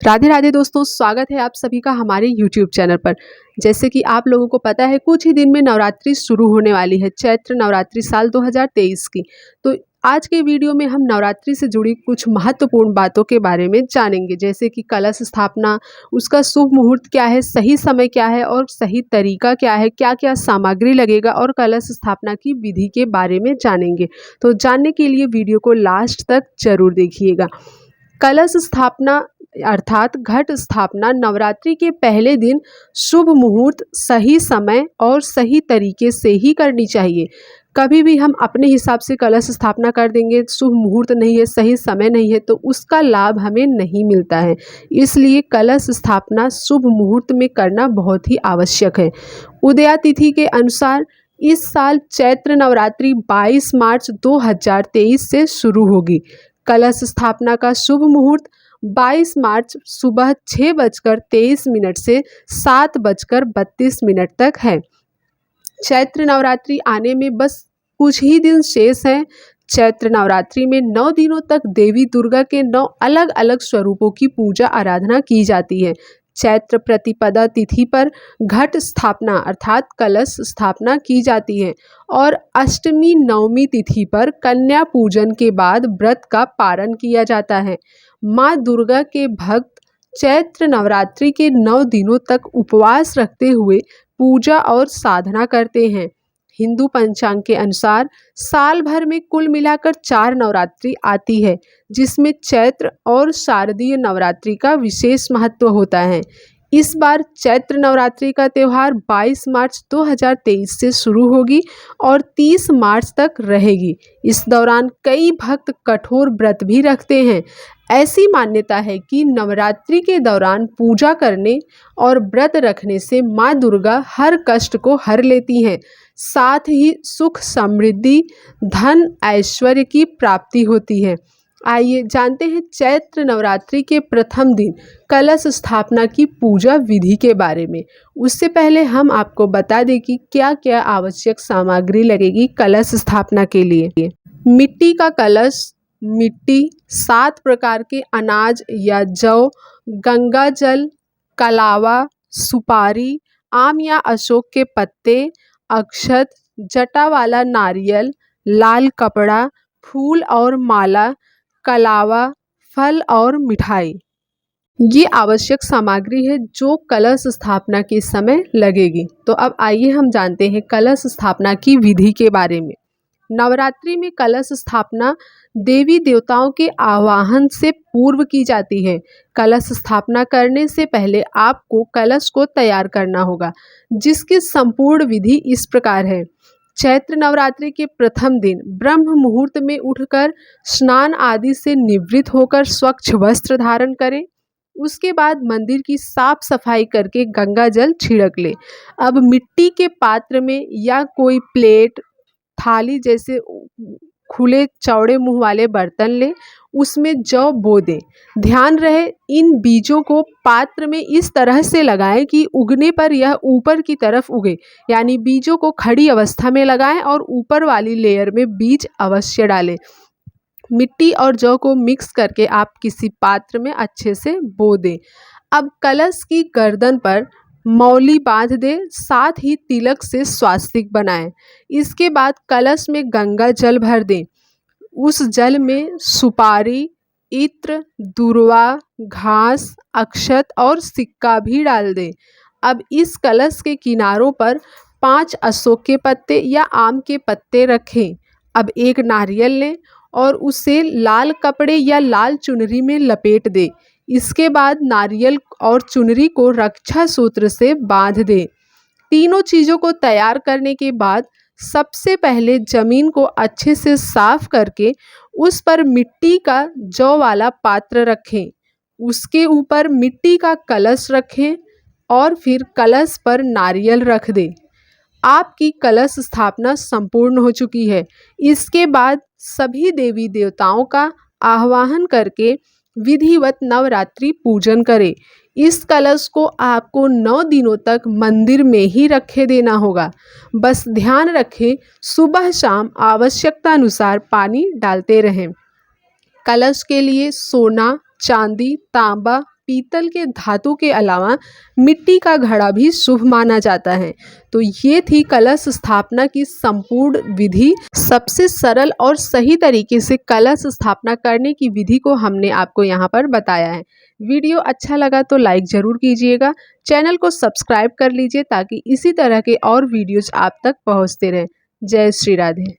राधे राधे दोस्तों, स्वागत है आप सभी का हमारे YouTube चैनल पर। जैसे कि आप लोगों को पता है, कुछ ही दिन में नवरात्रि शुरू होने वाली है, चैत्र नवरात्रि साल 2023 की। तो आज के वीडियो में हम नवरात्रि से जुड़ी कुछ महत्वपूर्ण बातों के बारे में जानेंगे, जैसे कि कलश स्थापना, उसका शुभ मुहूर्त क्या है, सही समय क्या है और सही तरीका क्या है, क्या क्या सामग्री लगेगा और कलश स्थापना की विधि के बारे में जानेंगे। तो जानने के लिए वीडियो को लास्ट तक जरूर देखिएगा। कलश स्थापना अर्थात घट स्थापना नवरात्रि के पहले दिन शुभ मुहूर्त, सही समय और सही तरीके से ही करनी चाहिए। कभी भी हम अपने हिसाब से कलश स्थापना कर देंगे, शुभ मुहूर्त नहीं है, सही समय नहीं है, तो उसका लाभ हमें नहीं मिलता है। इसलिए कलश स्थापना शुभ मुहूर्त में करना बहुत ही आवश्यक है। उदया तिथि के अनुसार इस साल चैत्र नवरात्रि 22 मार्च 2023 से शुरू होगी। कलश स्थापना का शुभ मुहूर्त 22 मार्च सुबह 6:23 से 7:32 तक है। चैत्र नवरात्रि आने में बस कुछ ही दिन शेष हैं। चैत्र नवरात्रि में 9 दिनों तक देवी दुर्गा के 9 अलग अलग स्वरूपों की पूजा आराधना की जाती है। चैत्र प्रतिपदा तिथि पर घट स्थापना अर्थात कलश स्थापना की जाती है और अष्टमी नवमी तिथि पर कन्या पूजन के बाद व्रत का पारण किया जाता है। माँ दुर्गा के भक्त चैत्र नवरात्रि के 9 दिनों तक उपवास रखते हुए पूजा और साधना करते हैं। हिंदू पंचांग के अनुसार साल भर में कुल मिलाकर 4 नवरात्रि आती है, जिसमें चैत्र और शारदीय नवरात्रि का विशेष महत्व होता है। इस बार चैत्र नवरात्रि का त्यौहार 22 मार्च 2023 से शुरू होगी और 30 मार्च तक रहेगी। इस दौरान कई भक्त कठोर व्रत भी रखते हैं। ऐसी मान्यता है कि नवरात्रि के दौरान पूजा करने और व्रत रखने से माँ दुर्गा हर कष्ट को हर लेती हैं, साथ ही सुख समृद्धि, धन ऐश्वर्य की प्राप्ति होती है। आइए जानते हैं चैत्र नवरात्रि के प्रथम दिन कलश स्थापना की पूजा विधि के बारे में। उससे पहले हम आपको बता दें कि क्या क्या आवश्यक सामग्री लगेगी कलश स्थापना के लिए। मिट्टी का कलश, मिट्टी, 7 प्रकार के अनाज या जौ, गंगा जल, कलावा, सुपारी, आम या अशोक के पत्ते, अक्षत, जटा वाला नारियल, लाल कपड़ा, फूल और माला, कलावा, फल और मिठाई। ये आवश्यक सामग्री है जो कलश स्थापना के समय लगेगी। तो अब आइए हम जानते हैं कलश स्थापना की विधि के बारे में। नवरात्रि में कलश स्थापना देवी देवताओं के आवाहन से पूर्व की जाती है। कलश स्थापना करने से पहले आपको कलश को तैयार करना होगा, जिसकी संपूर्ण विधि इस प्रकार है। चैत्र नवरात्रि के प्रथम दिन ब्रह्म मुहूर्त में उठकर स्नान आदि से निवृत्त होकर स्वच्छ वस्त्र धारण करें। उसके बाद मंदिर की साफ सफाई करके गंगा जल छिड़क ले। अब मिट्टी के पात्र में या कोई प्लेट, थाली जैसे खुले चौड़े मुंह वाले बर्तन ले, उसमें जौ बो दें। ध्यान रहे इन बीजों को पात्र में इस तरह से लगाएं कि उगने पर यह ऊपर की तरफ उगे, यानी बीजों को खड़ी अवस्था में लगाएं और ऊपर वाली लेयर में बीज अवश्य डालें। मिट्टी और जौ को मिक्स करके आप किसी पात्र में अच्छे से बो दें। अब कलश की गर्दन पर मौली बांध दे, साथ ही तिलक से स्वास्तिक बनाएं। इसके बाद कलश में गंगा जल भर दें। उस जल में सुपारी, इत्र, दूर्वा, घास, अक्षत और सिक्का भी डाल दें। अब इस कलश के किनारों पर 5 अशोक के पत्ते या आम के पत्ते रखें। अब एक नारियल लें और उसे लाल कपड़े या लाल चुनरी में लपेट दें। इसके बाद नारियल और चुनरी को रक्षा सूत्र से बांध दें। तीनों चीज़ों को तैयार करने के बाद सबसे पहले जमीन को अच्छे से साफ करके उस पर मिट्टी का जौ वाला पात्र रखें। उसके ऊपर मिट्टी का कलश रखें और फिर कलश पर नारियल रख दें। आपकी कलश स्थापना संपूर्ण हो चुकी है। इसके बाद सभी देवी देवताओं का आह्वान करके विधिवत नवरात्रि पूजन करें। इस कलश को आपको 9 दिनों तक मंदिर में ही रखे देना होगा। बस ध्यान रखें, सुबह शाम आवश्यकता अनुसार पानी डालते रहें। कलश के लिए सोना, चांदी, तांबा, पीतल के धातु के अलावा मिट्टी का घड़ा भी शुभ माना जाता है। तो ये थी कलश स्थापना की संपूर्ण विधि। सबसे सरल और सही तरीके से कलश स्थापना करने की विधि को हमने आपको यहाँ पर बताया है। वीडियो अच्छा लगा तो लाइक ज़रूर कीजिएगा, चैनल को सब्सक्राइब कर लीजिए ताकि इसी तरह के और वीडियोज आप तक पहुँचते रहें। जय श्री राधे।